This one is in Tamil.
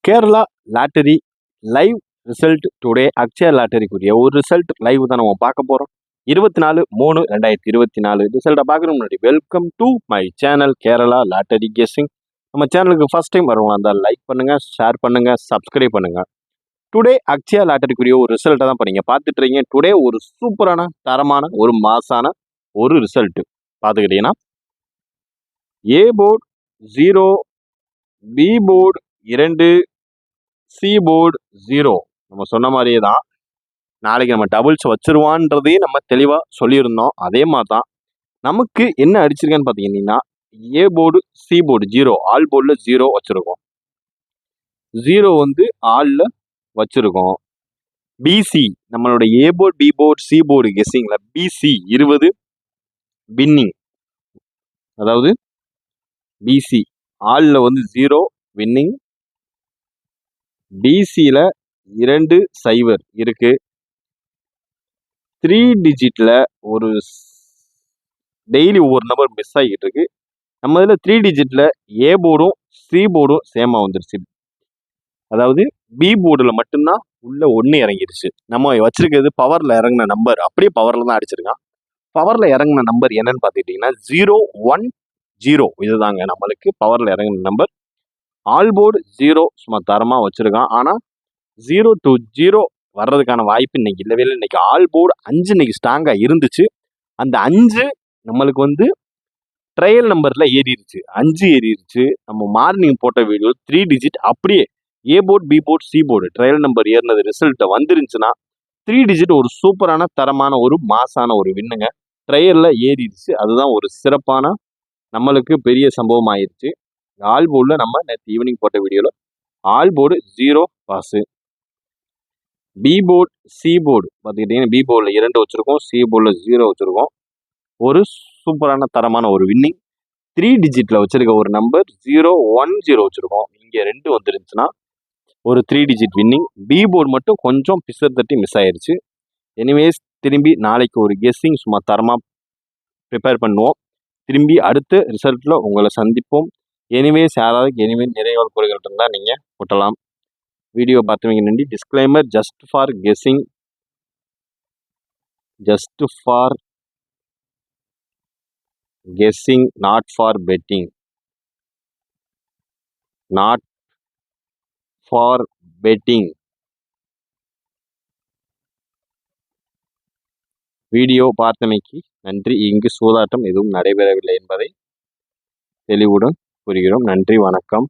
Kerala lottery live result today Akshaya லாட்டரிக்குரிய ஒரு ரிசல்ட் லைவ் தான் நம்ம பார்க்க போகிறோம். 24/3/2024 ரிசல்ட்டை பார்க்குற முன்னாடி welcome to my channel Kerala lottery guessing. நம்ம சேனலுக்கு ஃபர்ஸ்ட் டைம் வரவங்களா இருந்தால் லைக் பண்ணுங்கள், ஷேர் பண்ணுங்கள், சப்ஸ்கிரைப் பண்ணுங்கள். டுடே அக்ஷயா லாட்டரிக்குரிய ஒரு ரிசல்ட்டை தான் இப்போ நீங்கள் பார்த்துட்ருக்கீங்க. டுடே ஒரு சூப்பரான தரமான ஒரு மாசான ஒரு ரிசல்ட்டு பார்த்துக்கிட்டிங்கன்னா A board 0, B board 2, C board 0. நம்ம சொன்ன மாதிரியே தான் நாளைக்கு நம்ம டபுள்ஸ் வச்சிருவான்றதையும் நம்ம தெளிவாக சொல்லியிருந்தோம். அதே மாதிரி தான் நமக்கு என்ன அடிச்சிருக்கேன்னு பார்த்தீங்கன்னா A board C board 0, all போர்டில் 0 வச்சுருக்கோம். 0 வந்து ஆலில் வச்சுருக்கோம். பிசி நம்மளோட A board B board C board கெஸ்ஸிங்கில் பிசி 20 வின்னிங், அதாவது பிசி ஆலில் வந்து 0 வின்னிங், பிசியில் 2-0 இருக்கு. 3 டிஜிட்டில் ஒரு டெய்லி ஒவ்வொரு நம்பர் மிஸ் ஆகிட்டு இருக்கு. நம்ம இதில் 3 டிஜிட்டில் ஏ போர்டும் சி போர்டும் சேமாக வந்துருச்சு. அதாவது பி போர்டில் மட்டும்தான் உள்ள 1 இறங்கிருச்சு. நம்ம வச்சிருக்கிறது பவரில் இறங்கின நம்பர் அப்படியே பவரில் தான் அடிச்சிருக்கான். பவரில் இறங்கின நம்பர் என்னன்னு பார்த்துக்கிட்டிங்கன்னா 010 இதுதாங்க நம்மளுக்கு பவரில் இறங்கின நம்பர். ஆல் போர்டு 0 சும்மா தரமாக வச்சுருக்கான். ஆனால் 0 to 0 வர்றதுக்கான வாய்ப்பு இன்னைக்கு இல்லவே இல்லை. இன்னைக்கு ஆல் போர்டு 5 இன்னைக்கு ஸ்ட்ராங்காக இருந்துச்சு. அந்த 5 நம்மளுக்கு வந்து ட்ரையல் நம்பரில் ஏறிடுச்சு, 5 ஏறிடுச்சு. நம்ம மார்னிங் போட்ட வீடியோ 3 டிஜிட் அப்படியே A board B board C board trial number ஏறினது ரிசல்ட்டை வந்துருந்துச்சுன்னா 3 டிஜிட் ஒரு சூப்பரான தரமான ஒரு மாசான ஒரு வின்னுங்க. ட்ரையலில் ஏறிடுச்சு. அதுதான் ஒரு சிறப்பான நம்மளுக்கு பெரிய சம்பவம் ஆயிடுச்சு. ஆல் போர்டில் நம்ம நேற்று ஈவினிங் போட்ட வீடியோவில் all board 0 pass. B board C board பார்த்துக்கிட்டிங்கன்னா பி போர்டில் 2 வச்சுருக்கோம், சி போர்டில் 0 வச்சுருக்கோம். ஒரு சூப்பரான தரமான ஒரு வின்னிங். 3 டிஜிட்டில் வச்சுருக்க ஒரு நம்பர் 010 வச்சுருக்கோம். இங்கே 2 வந்துருந்துச்சுன்னா ஒரு 3 டிஜிட் வின்னிங். பி போர்டு மட்டும் கொஞ்சம் பிசர் தட்டி மிஸ் ஆயிடுச்சு. எனிவேஸ் திரும்பி நாளைக்கு ஒரு கெஸ்ஸிங் சும்மா தரமாக ப்ரிப்பேர் பண்ணுவோம். திரும்பி அடுத்த ரிசல்ட்டில் உங்களை சந்திப்போம். எனிவேஸ் யாராவது நிறைவான குறைகள் இருந்தால் நீங்கள் போட்டலாம். வீடியோ பார்த்தவங்க நன்றி. Disclaimer just for guessing, not for betting, video பார்த்தமைக்கு நன்றி. இங்கு சூதாட்டம் எதுவும் நடைபெறவில்லை என்பதை தெளிவுடன் கூறுகிறோம். நன்றி, வணக்கம்.